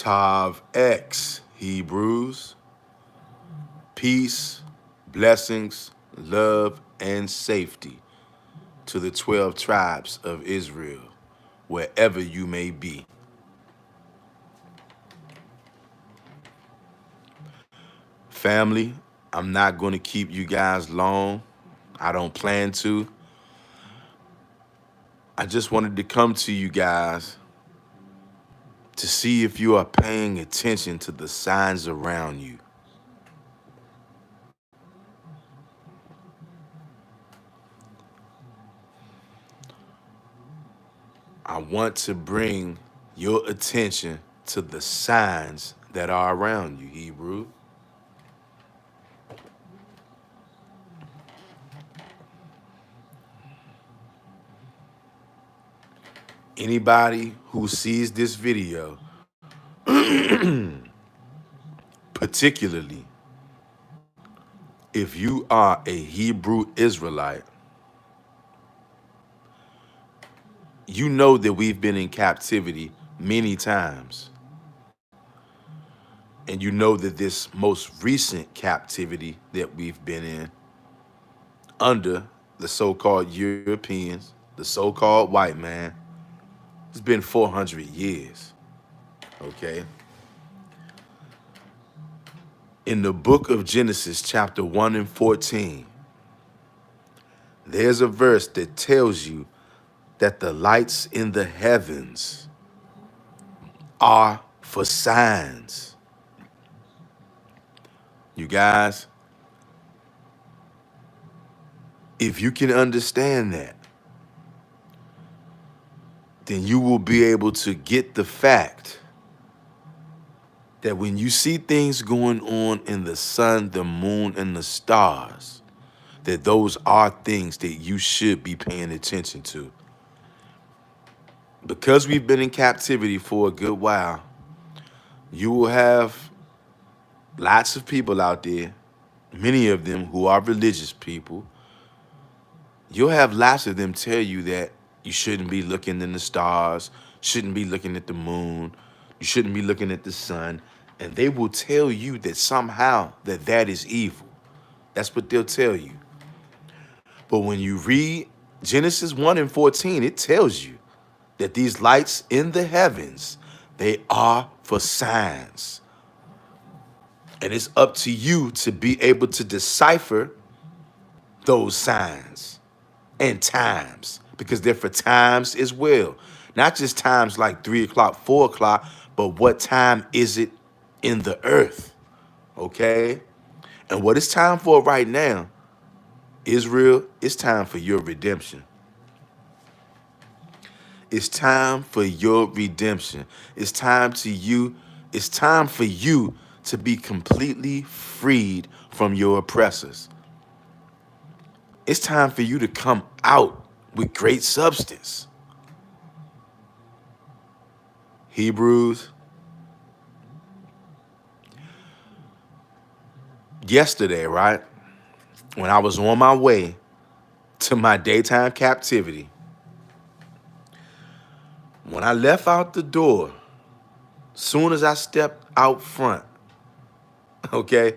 Tav X, Hebrews, peace, blessings, love, and safety to the 12 tribes of Israel, wherever you may be. Family, I'm not going to keep you guys long. I don't plan to. I just wanted to come to you guys to see if you are paying attention to the signs around you. I want to bring your attention to the signs that are around you, Hebrew. Anybody who sees this video, particularly if you are a Hebrew Israelite, you know that we've been in captivity many times. And you know that this most recent captivity that we've been in under the so-called Europeans, the so-called white man, it's been 400 years, okay? In the book of Genesis, chapter 1 and 14, there's a verse that tells you that the lights in the heavens are for signs. You guys, if you can understand that, then you will be able to get the fact that when you see things going on in the sun, the moon, and the stars, that those are things that you should be paying attention to. Because we've been in captivity for a good while, you will have lots of people out there, many of them who are religious people. You'll have lots of them tell you that you shouldn't be looking in the stars, shouldn't be looking at the moon, you shouldn't be looking at the sun, and they will tell you that somehow that is evil. That's what they'll tell you. But when you read Genesis 1 and 14, it tells you that these lights in the heavens, they are for signs. And it's up to you to be able to decipher those signs and times, because they're for times as well. Not just times like 3 o'clock, 4 o'clock, but what time is it in the earth, okay? And what it's time for right now, Israel, it's time for your redemption. It's time for your redemption. It's time for you to be completely freed from your oppressors. It's time for you to come out with great substance. Hebrews. Yesterday, right, when I was on my way to my daytime captivity, when I left out the door, soon as I stepped out front, okay,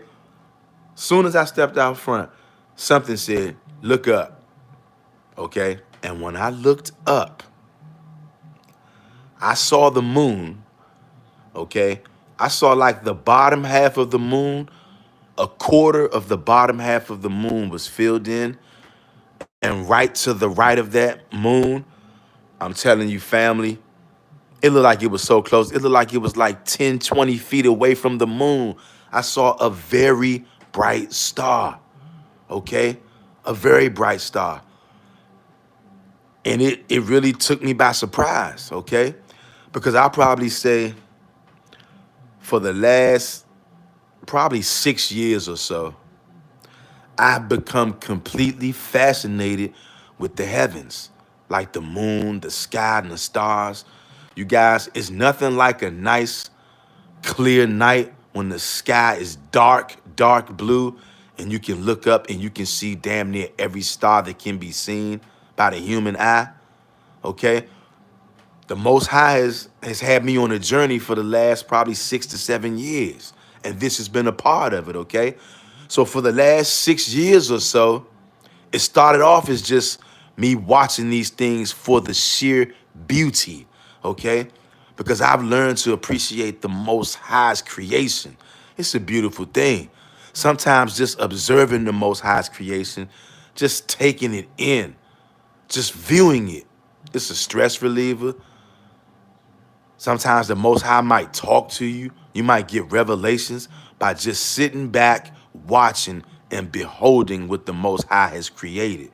soon as I stepped out front, something said, look up, okay? And when I looked up, I saw the moon, okay? I saw like the bottom half of the moon, a quarter of the bottom half of the moon was filled in, and right to the right of that moon, I'm telling you, family, it looked like it was so close. It looked like it was like 10, 20 feet away from the moon. I saw a very bright star, okay? A very bright star. And it really took me by surprise, okay? Because I'll probably say for the last probably 6 years or so, I've become completely fascinated with the heavens, like the moon, the sky, and the stars. You guys, it's nothing like a nice, clear night when the sky is dark, dark blue, and you can look up and you can see damn near every star that can be seen by the human eye, okay? The Most High has had me on a journey for the last probably 6 to 7 years. And this has been a part of it, okay? So for the last 6 years or so, it started off as just me watching these things for the sheer beauty, okay? Because I've learned to appreciate the Most High's creation. It's a beautiful thing. Sometimes just observing the Most High's creation, just taking it in, just viewing it. It's a stress reliever. Sometimes the Most High might talk to you. You might get revelations by just sitting back, watching, and beholding what the Most High has created.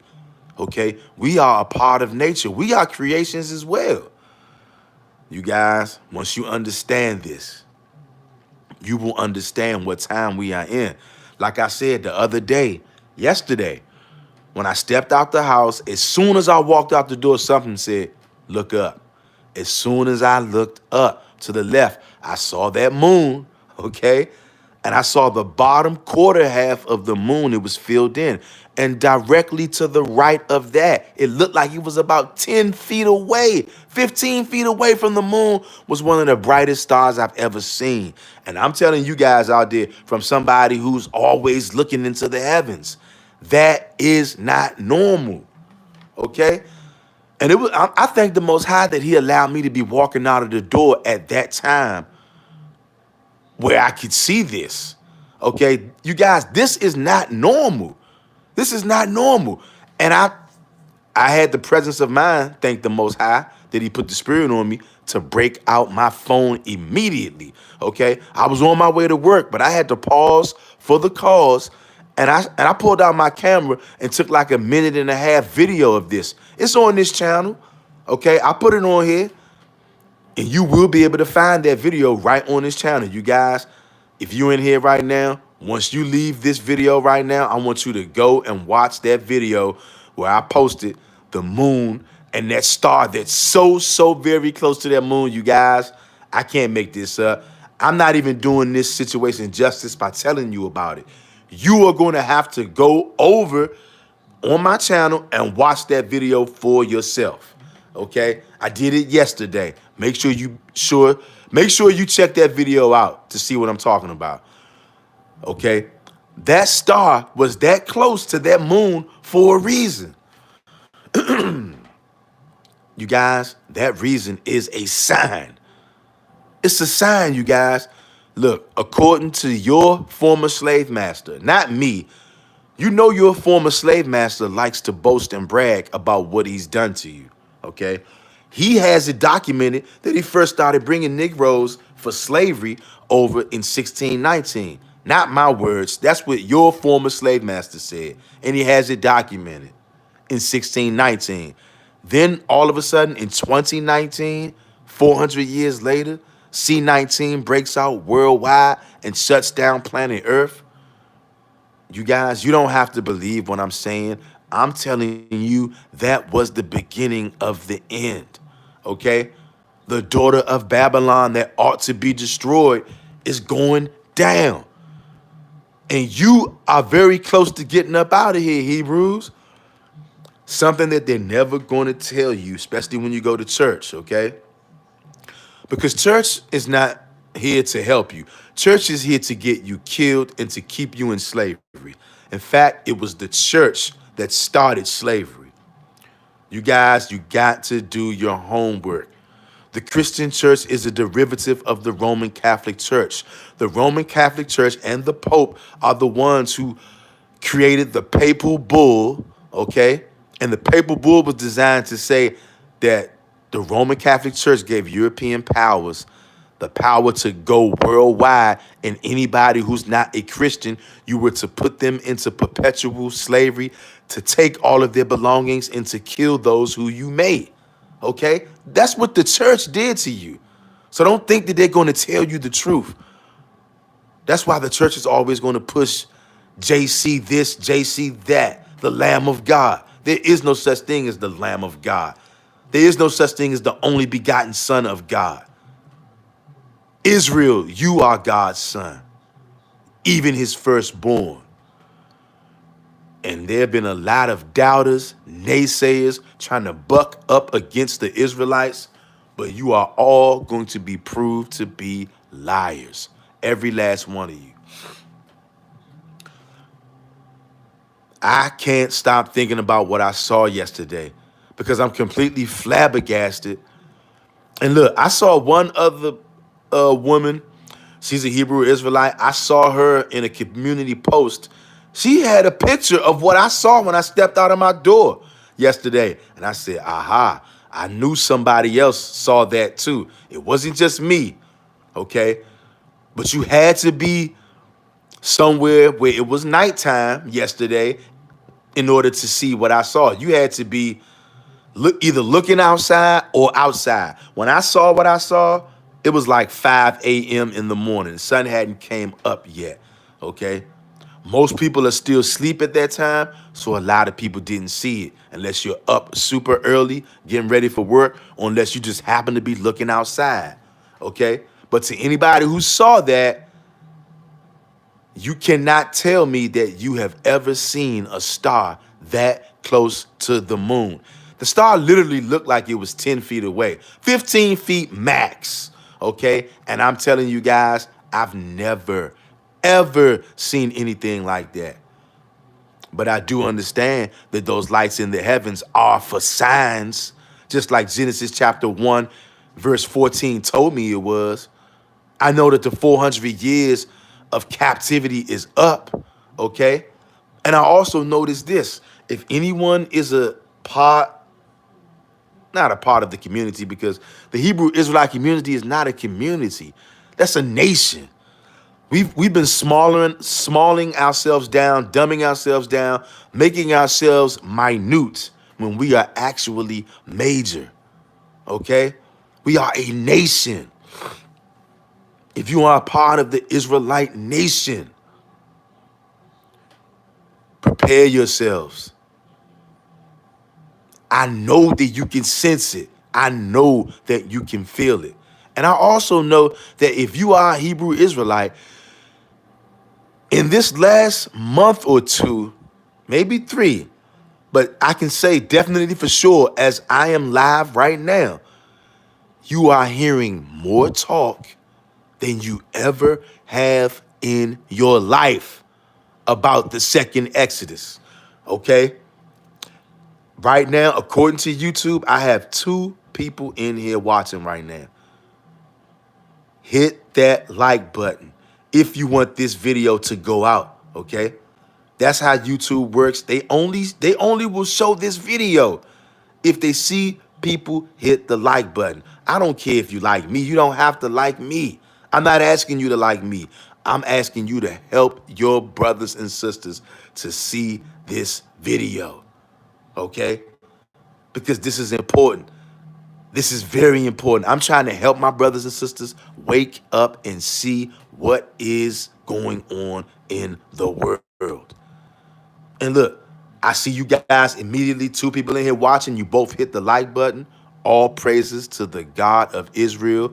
Okay? We are a part of nature. We are creations as well. You guys, once you understand this, you will understand what time we are in. Like I said the other day, yesterday, when I stepped out the house, as soon as I walked out the door, something said, look up. As soon as I looked up to the left, I saw that moon, okay? And I saw the bottom quarter half of the moon. It was filled in. And directly to the right of that, it looked like it was about 10 feet away, 15 feet away from the moon, was one of the brightest stars I've ever seen. And I'm telling you guys out there, from somebody who's always looking into the heavens, that is not normal, okay? And it was, I thank the Most High that He allowed me to be walking out of the door at that time where I could see this. Okay, you guys, this is not normal. This is not normal. And I had the presence of mind, thank the Most High, that He put the Spirit on me to break out my phone immediately. Okay, I was on my way to work, but I had to pause for the cause. And I pulled out my camera and took like a 1.5-minute video of this. It's on this channel. Okay, I put it on here. And you will be able to find that video right on this channel. You guys, if you're in here right now, once you leave this video right now, I want you to go and watch that video where I posted the moon and that star that's so very close to that moon, you guys. I can't make this up. I'm not even doing this situation justice by telling you about it. You are going to have to go over on my channel and watch that video for yourself. Okay? I did it yesterday. Make sure you check that video out to see what I'm talking about. Okay? That star was that close to that moon for a reason. You guys, that reason is a sign. It's a sign, you guys. Look, according to your former slave master, not me, you know your former slave master likes to boast and brag about what he's done to you, okay? He has it documented that he first started bringing Negroes for slavery over in 1619. Not my words. That's what your former slave master said. And he has it documented in 1619. Then all of a sudden in 2019, 400 years later, C-19 breaks out worldwide and shuts down planet Earth. You guys, you don't have to believe what I'm saying. I'm telling you that was the beginning of the end, okay? The daughter of Babylon that ought to be destroyed is going down. And you are very close to getting up out of here, Hebrews. Something that they're never going to tell you, especially when you go to church, okay? Because church is not here to help you. Church is here to get you killed and to keep you in slavery. In fact, it was the church that started slavery. You guys, you got to do your homework. The Christian church is a derivative of the Roman Catholic Church. The Roman Catholic Church and the Pope are the ones who created the papal bull, okay? And the papal bull was designed to say that the Roman Catholic Church gave European powers the power to go worldwide, and anybody who's not a Christian, you were to put them into perpetual slavery, to take all of their belongings and to kill those who you made. Okay? That's what the church did to you. So don't think that they're going to tell you the truth. That's why the church is always going to push JC this, JC that, the Lamb of God. There is no such thing as the Lamb of God. There is no such thing as the only begotten Son of God. Israel, you are God's son, even his firstborn. And there have been a lot of doubters, naysayers, trying to buck up against the Israelites. but you are all going to be proved to be liars. Every last one of you. I can't stop thinking about what I saw yesterday because I'm completely flabbergasted. And look, I saw one other woman. She's a Hebrew Israelite. I saw her in a community post. She had a picture of what I saw when I stepped out of my door yesterday. And I said, aha, I knew somebody else saw that too. It wasn't just me, okay? But you had to be somewhere where it was nighttime yesterday in order to see what I saw. You had to be either looking outside or outside. When I saw what I saw, it was like 5 a.m. in the morning. The sun hadn't came up yet, okay? Most people are still asleep at that time, so a lot of people didn't see it unless you're up super early, getting ready for work, or unless you just happen to be looking outside, okay? But to anybody who saw that, you cannot tell me that you have ever seen a star that close to the moon. The star literally looked like it was 10 feet away, 15 feet max, okay? And I'm telling you guys, I've never, ever seen anything like that. But I do understand that those lights in the heavens are for signs, just like Genesis chapter 1, verse 14 told me it was. I know that the 400 years of captivity is up, okay? And I also noticed this. If anyone is not a part of the community, because the Hebrew Israelite community is not a community. That's a nation. We've been smalling ourselves down, dumbing ourselves down, making ourselves minute when we are actually major, okay? We are a nation. If you are a part of the Israelite nation, prepare yourselves. I know that you can sense it. I know that you can feel it. And I also know that if you are a Hebrew Israelite, in this last month or two, maybe 3, but I can say definitely for sure, as I am live right now, you are hearing more talk than you ever have in your life about the second Exodus, okay? Right now, according to YouTube, I have 2 people in here watching right now. Hit that like button if you want this video to go out, okay? That's how YouTube works. They only will show this video if they see people hit the like button. I don't care if you like me. You don't have to like me. I'm not asking you to like me. I'm asking you to help your brothers and sisters to see this video, okay? Because this is important. This is very important. I'm trying to help my brothers and sisters wake up and see what is going on in the world. And look, I see you guys immediately, 2 people in here watching. You both hit the like button. All praises to the God of Israel.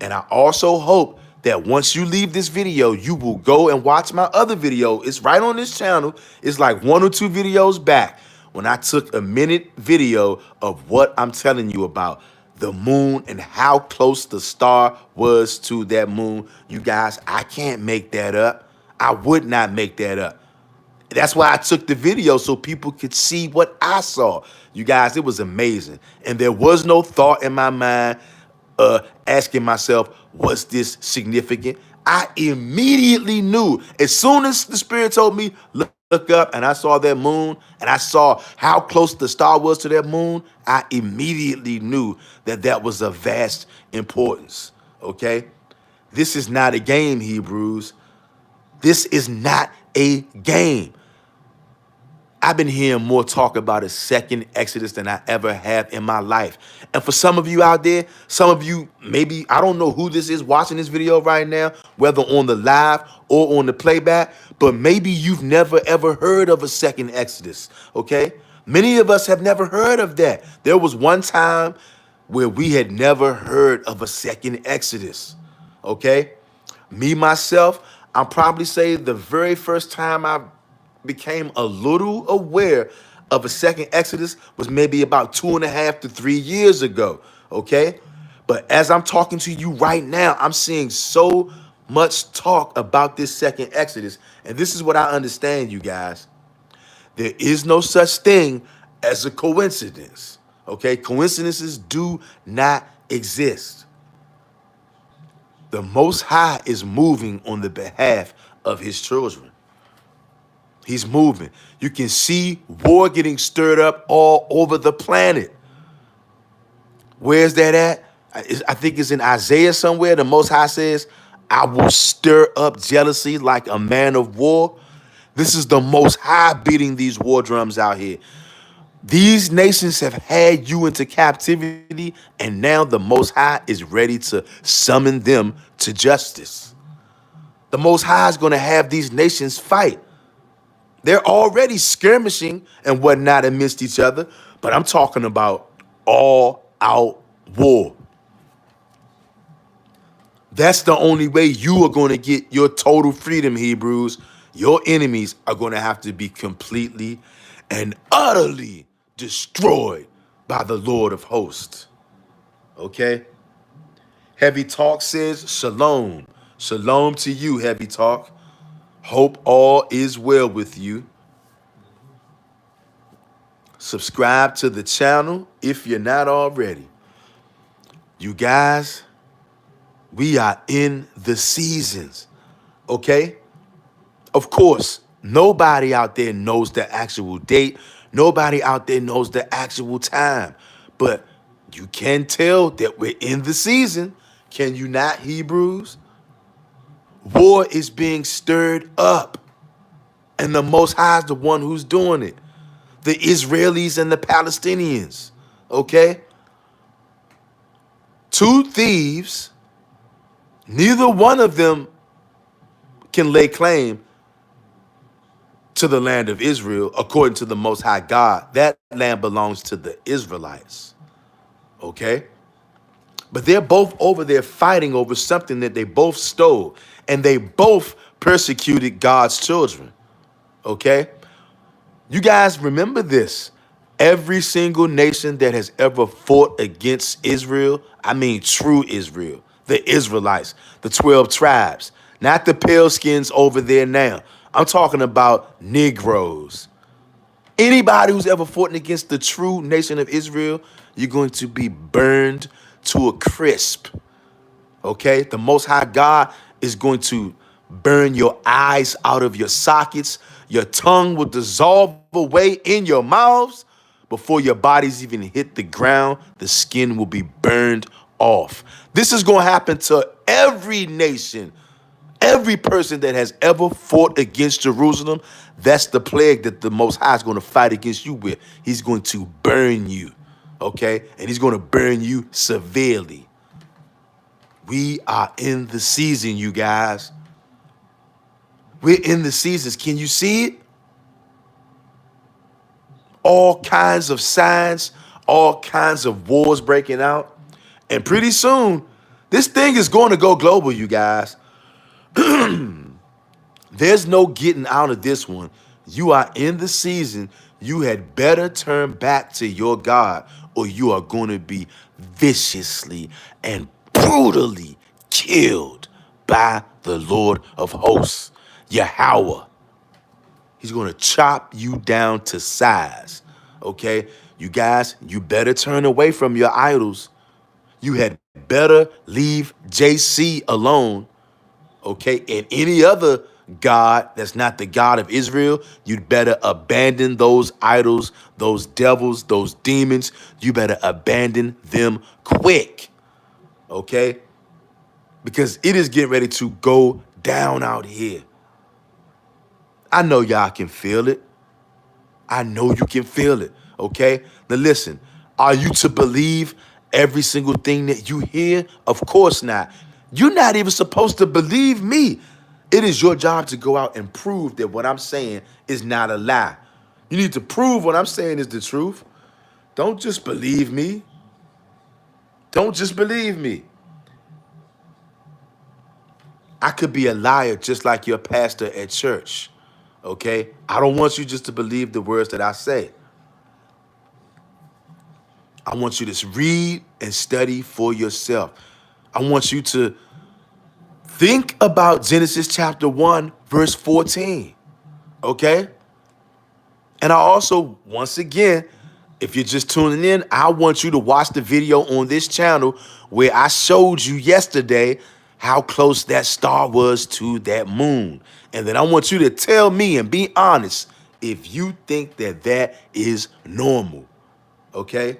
And I also hope that once you leave this video, you will go and watch my other video. It's right on this channel. It's like 1 or 2 videos back when I took a minute video of what I'm telling you about the moon and how close the star was to that moon. You guys, I can't make that up. I would not make that up. That's why I took the video so people could see what I saw. You guys, it was amazing. And there was no thought in my mind asking myself, was this significant? I immediately knew. As soon as the Spirit told me, look up, and I saw that moon, and I saw how close the star was to that moon, I immediately knew that that was of vast importance, okay? This is not a game, Hebrews. This is not a game. I've been hearing more talk about a second Exodus than I ever have in my life. And for some of you out there, some of you, maybe, I don't know who this is watching this video right now, whether on the live or on the playback, but maybe you've never ever heard of a second Exodus, okay? Many of us have never heard of that. There was one time where we had never heard of a second Exodus, okay? Me, myself, I'll probably say the very first time I became a little aware of a second Exodus was maybe about 2.5 to 3 years ago, okay? But as I'm talking to you right now, I'm seeing so much talk about this second Exodus. And this is what I understand, you guys. There is no such thing as a coincidence. Okay? Coincidences do not exist. The Most High is moving on the behalf of his children. He's moving. You can see war getting stirred up all over the planet. Where's that at? I think it's in Isaiah somewhere. The Most High says, I will stir up jealousy like a man of war. This is the Most High beating these war drums out here. These nations have had you into captivity, and now the Most High is ready to summon them to justice. The Most High is going to have these nations fight. They're already skirmishing and whatnot amidst each other, but I'm talking about all out war. That's the only way you are going to get your total freedom, Hebrews. Your enemies are going to have to be completely and utterly destroyed by the Lord of hosts. Okay? Heavy Talk says, Shalom. Shalom to you, Heavy Talk. Hope all is well with you. Subscribe to the channel if you're not already. You guys, we are in the seasons, okay? Of course, nobody out there knows the actual date. Nobody out there knows the actual time. But you can tell that we're in the season. Can you not, Hebrews? War is being stirred up. And the Most High is the one who's doing it. The Israelis and the Palestinians, okay? Two thieves, neither one of them can lay claim to the land of Israel, according to the Most High God. That land belongs to the Israelites, okay? But they're both over there fighting over something that they both stole, and they both persecuted God's children, okay? You guys remember this. Every single nation that has ever fought against Israel, I mean true Israel, the Israelites, the 12 tribes, not the pale skins over there now. I'm talking about Negroes. Anybody who's ever fought against the true nation of Israel, you're going to be burned to a crisp. Okay? The Most High God is going to burn your eyes out of your sockets. Your tongue will dissolve away in your mouths. Before your bodies even hit the ground, the skin will be burned off. This is going to happen to every nation. Every person that has ever fought against Jerusalem, that's the plague that the Most High is going to fight against you with. He's going to burn you, okay? And he's going to burn you severely. We are in the season, you guys. We're in the seasons. Can you see it? All kinds of signs, all kinds of wars breaking out. And pretty soon, this thing is going to go global, you guys. There's no getting out of this one. You are in the season. You had better turn back to your God, or you are going to be viciously and brutally killed by the Lord of hosts, Yahweh. He's going to chop you down to size, okay? You guys, you better turn away from your idols. You had better leave JC alone, okay? And any other God that's not the God of Israel, you'd better abandon those idols, those devils, those demons. You better abandon them quick, okay? Because it is getting ready to go down out here. I know y'all can feel it. I know you can feel it, okay? Now listen, are you to believe every single thing that you hear? Of course not. You're not even supposed to believe me. It is your job to go out and prove that what I'm saying is not a lie. You need to prove what I'm saying is the truth. Don't just believe me. Don't just believe me. I could be a liar just like your pastor at church. Okay? I don't want you just to believe the words that I say. I want you to read and study for yourself. I want you to think about Genesis chapter 1, verse 14. Okay? And I also, once again, if you're just tuning in, I want you to watch the video on this channel where I showed you yesterday how close that star was to that moon. And then I want you to tell me and be honest if you think that that is normal. Okay?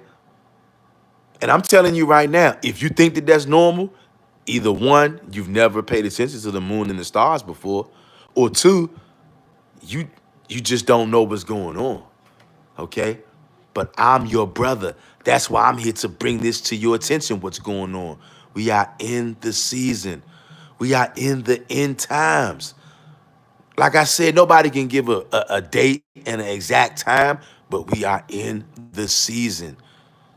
And I'm telling you right now, if you think that that's normal, either one, you've never paid attention to the moon and the stars before, or two, you you just don't know what's going on. Okay? But I'm your brother. That's why I'm here to bring this to your attention, what's going on. We are in the season. We are in the end times. Like I said, nobody can give a date and an exact time, but we are in the season.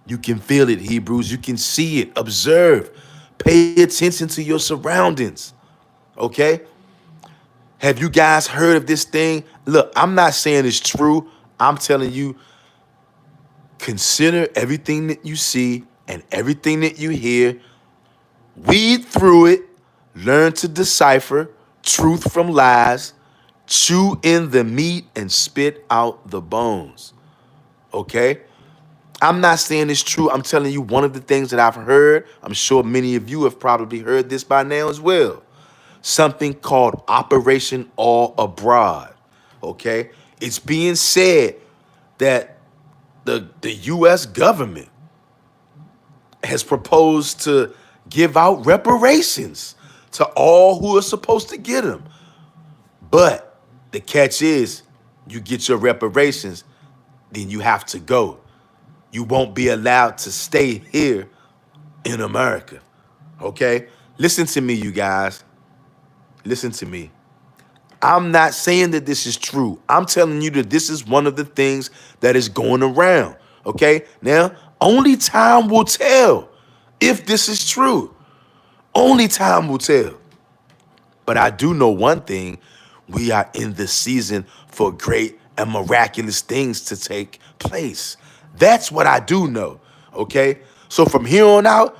You can feel it, Hebrews. You can see it, observe. Pay attention to your surroundings, okay? Have you guys heard of this thing? Look, I'm not saying it's true. I'm telling you, consider everything that you see and everything that you hear. Weed through it. Learn to decipher truth from lies. Chew in the meat and spit out the bones. Okay? I'm not saying it's true. I'm telling you one of the things that I've heard. I'm sure many of you have probably heard this by now as well. Something called Operation All Abroad. Okay? It's being said that the U.S. government has proposed to give out reparations to all who are supposed to get them. But the catch is, you get your reparations, then you have to go. You won't be allowed to stay here in America. Okay? Listen to me, you guys. Listen to me. I'm not saying that this is true. I'm telling you that this is one of the things that is going around. Okay? Now, only time will tell if this is true. Only time will tell. But I do know one thing. We are in the season for great and miraculous things to take place. That's what I do know. Okay? So from here on out,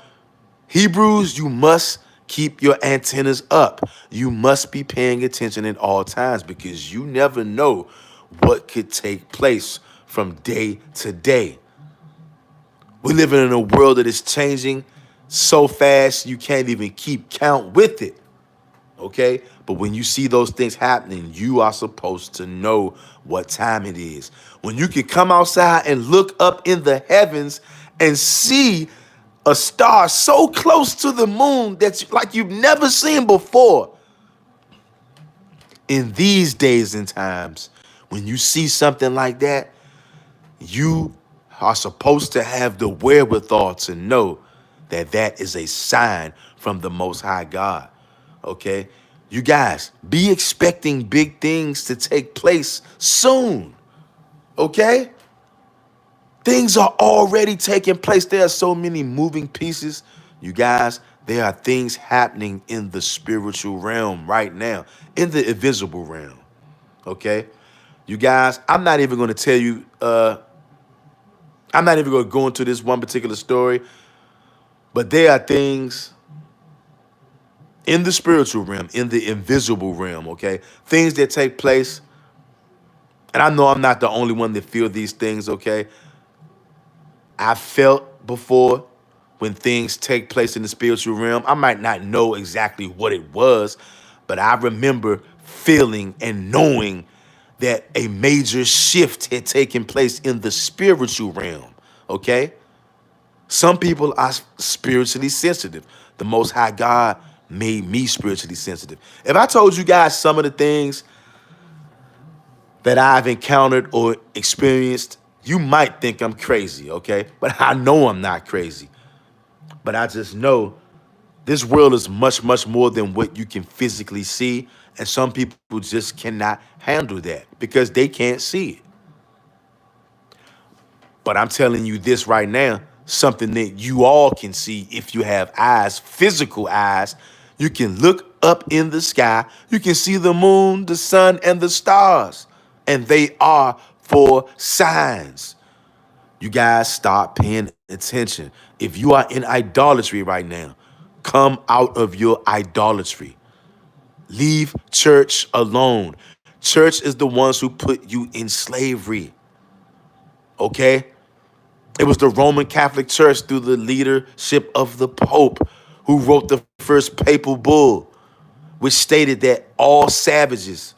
Hebrews, you must keep your antennas up. You must be paying attention at all times because you never know what could take place from day to day. We're living in a world that is changing so fast you can't even keep count with it. Okay? But when you see those things happening, you are supposed to know what time it is. When you can come outside and look up in the heavens and see a star so close to the moon that's like you've never seen before. In these days and times, when you see something like that, you are supposed to have the wherewithal to know that that is a sign from the Most High God. Okay? You guys, be expecting big things to take place soon. Okay? Things are already taking place. There are so many moving pieces. You guys, there are things happening in the spiritual realm right now, in the invisible realm. Okay? You guys, I'm not even going to tell you, I'm not even going to go into this one particular story, but there are things in the spiritual realm, in the invisible realm, okay? Things that take place, and I know I'm not the only one that feel these things, okay? I felt before when things take place in the spiritual realm. I might not know exactly what it was, but I remember feeling and knowing that a major shift had taken place in the spiritual realm, okay? Some people are spiritually sensitive. The Most High God made me spiritually sensitive. If I told you guys some of the things that I've encountered or experienced, you might think I'm crazy, okay? But I know I'm not crazy. But I just know this world is much, much more than what you can physically see. And some people just cannot handle that because they can't see it. But I'm telling you this right now, something that you all can see if you have eyes, physical eyes. You can look up in the sky. You can see the moon, the sun, and the stars. And they are for signs. You guys start paying attention. If you are in idolatry right now, come out of your idolatry. Leave church alone. Church is the ones who put you in slavery. Okay? It was the Roman Catholic Church through the leadership of the Pope who wrote the first papal bull, which stated that all savages,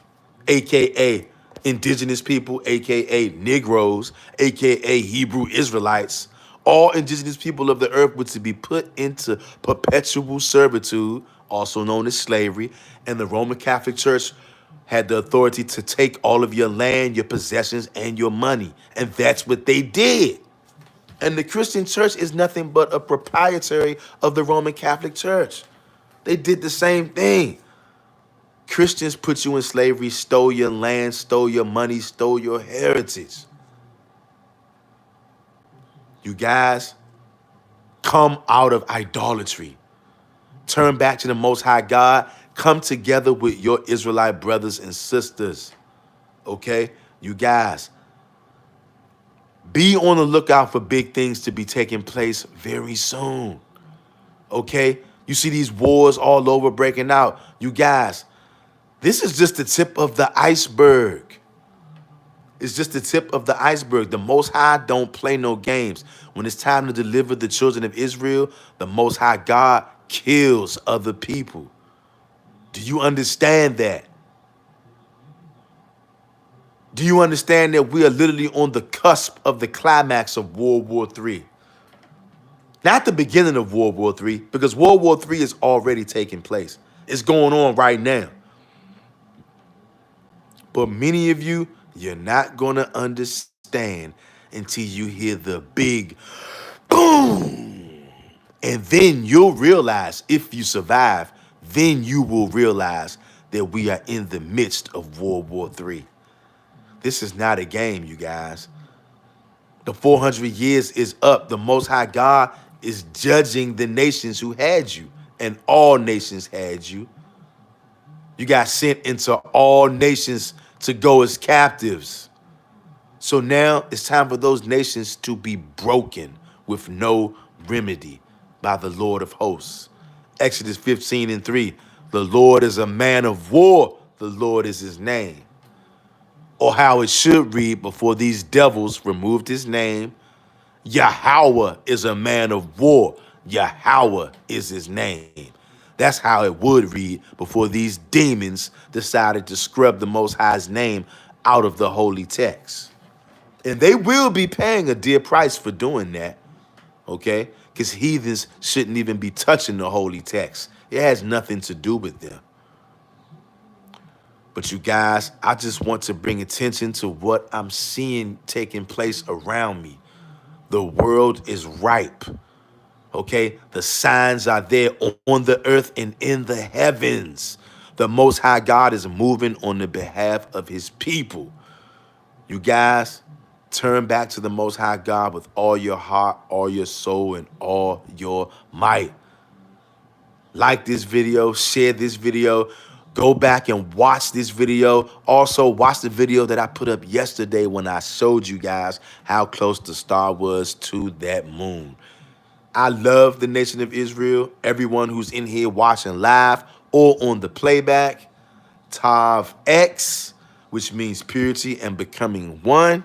aka indigenous people, aka Negroes, aka Hebrew Israelites, all indigenous people of the earth were to be put into perpetual servitude, also known as slavery, and the Roman Catholic Church had the authority to take all of your land, your possessions, and your money. And that's what they did. And the Christian church is nothing but a proprietary of the Roman Catholic Church. They did the same thing. Christians put you in slavery, stole your land, stole your money, stole your heritage. You guys, come out of idolatry. Turn back to the Most High God. Come together with your Israelite brothers and sisters. Okay? You guys, be on the lookout for big things to be taking place very soon. Okay? You see these wars all over breaking out. You guys, this is just the tip of the iceberg. It's just the tip of the iceberg. The Most High don't play no games. When it's time to deliver the children of Israel, the Most High God kills other people. Do you understand that? Do you understand that we are literally on the cusp of the climax of World War III? Not the beginning of World War III, because World War III is already taking place. It's going on right now. But many of you, you're not going to understand until you hear the big boom. And then you'll realize, if you survive, then you will realize that we are in the midst of World War III. This is not a game, you guys. The 400 years is up. The Most High God is judging the nations who had you, and all nations had you. You got sent into all nations to go as captives. So now it's time for those nations to be broken with no remedy by the Lord of hosts. Exodus 15:3, the Lord is a man of war. The Lord is his name. Or how it should read before these devils removed his name, Yahweh is a man of war. Yahweh is his name. That's how it would read before these demons decided to scrub the Most High's name out of the holy text. And they will be paying a dear price for doing that, okay? Because heathens shouldn't even be touching the holy text. It has nothing to do with them. But you guys, I just want to bring attention to what I'm seeing taking place around me. The world is ripe, okay? The signs are there on the earth and in the heavens. The Most High God is moving on the behalf of his people. You guys, turn back to the Most High God with all your heart, all your soul, and all your might. Like this video, share this video, go back and watch this video. Also, watch the video that I put up yesterday when I showed you guys how close the star was to that moon. I love the nation of Israel. Everyone who's in here watching live or on the playback, Tav X, which means purity and becoming one.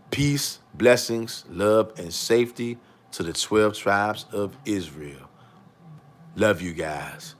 Peace, blessings, love, and safety to the 12 tribes of Israel. Love you guys.